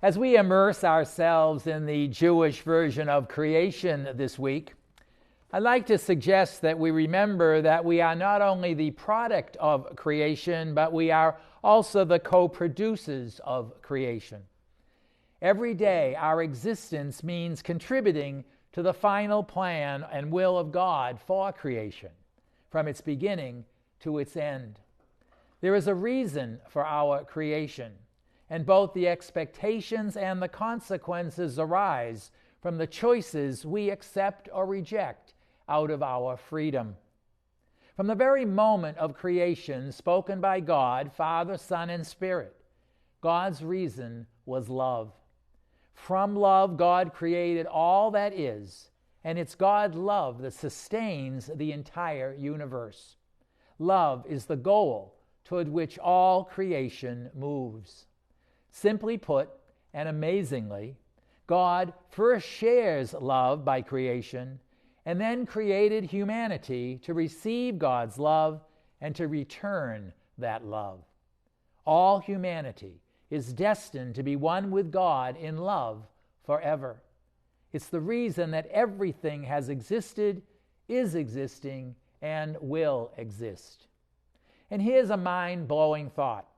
As we immerse ourselves in the Jewish version of creation this week, I'd like to suggest that we remember that we are not only the product of creation, but we are also the co-producers of creation. Every day, our existence means contributing to the final plan and will of God for creation, from its beginning to its end. There is a reason for our creation, and both the expectations and the consequences arise from the choices we accept or reject out of our freedom. From the very moment of creation spoken by God, Father, Son, and Spirit, God's reason was love. From love, God created all that is, and it's God's love that sustains the entire universe. Love is the goal toward which all creation moves. Simply put, and amazingly, God first shares love by creation and then created humanity to receive God's love and to return that love. All humanity is destined to be one with God in love forever. It's the reason that everything has existed, is existing, and will exist. And here's a mind-blowing thought.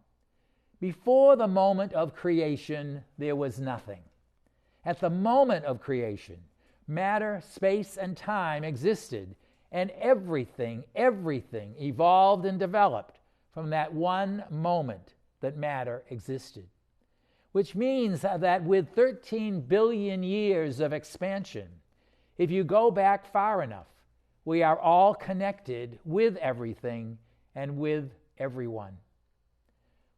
Before the moment of creation, there was nothing. At the moment of creation, matter, space, and time existed, and everything evolved and developed from that one moment that matter existed. Which means that with 13 billion years of expansion, if you go back far enough, we are all connected with everything and with everyone.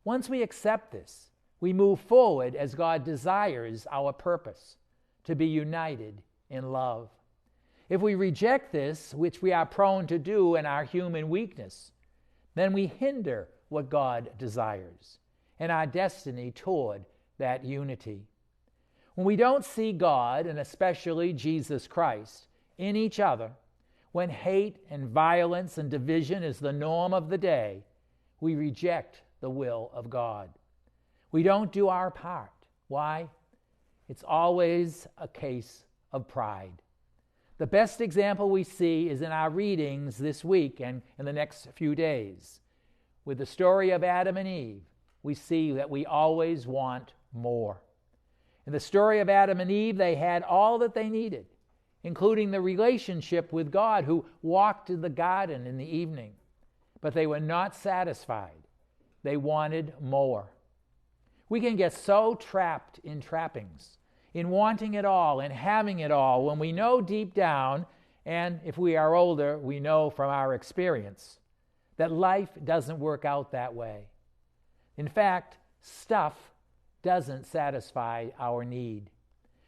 Once we accept this, we move forward as God desires our purpose, to be united in love. If we reject this, which we are prone to do in our human weakness, then we hinder what God desires and our destiny toward that unity. When we don't see God, and especially Jesus Christ, in each other, when hate and violence and division is the norm of the day, we reject the will of God. We don't do our part. Why? It's always a case of pride. The best example we see is in our readings this week and in the next few days. With the story of Adam and Eve, we see that we always want more. In the story of Adam and Eve, they had all that they needed, including the relationship with God, who walked in the garden in the evening. But they were not satisfied. They wanted more. We can get so trapped in trappings, in wanting it all and having it all, when we know deep down, and if we are older, we know from our experience, that life doesn't work out that way. In fact, stuff doesn't satisfy our need.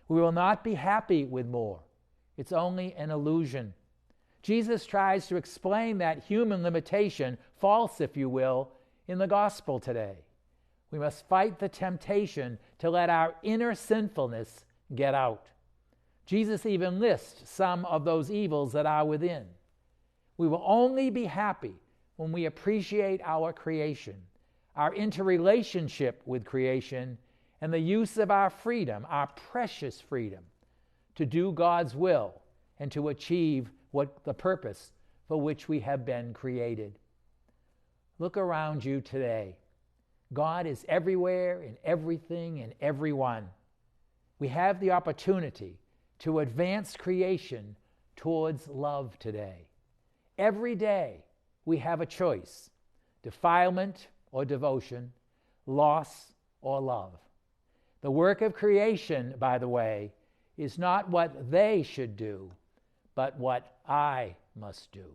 We will not be happy with more. It's only an illusion. Jesus tries to explain that human limitation, false if you will, in the gospel today. We must fight the temptation to let our inner sinfulness get out. Jesus even lists some of those evils that are within. We will only be happy when we appreciate our creation, our interrelationship with creation, and the use of our freedom, our precious freedom, to do God's will and to achieve the purpose for which we have been created. Look around you today. God is everywhere, in everything, and everyone. We have the opportunity to advance creation towards love today. Every day we have a choice: defilement or devotion, loss or love. The work of creation, by the way, is not what they should do, but what I must do.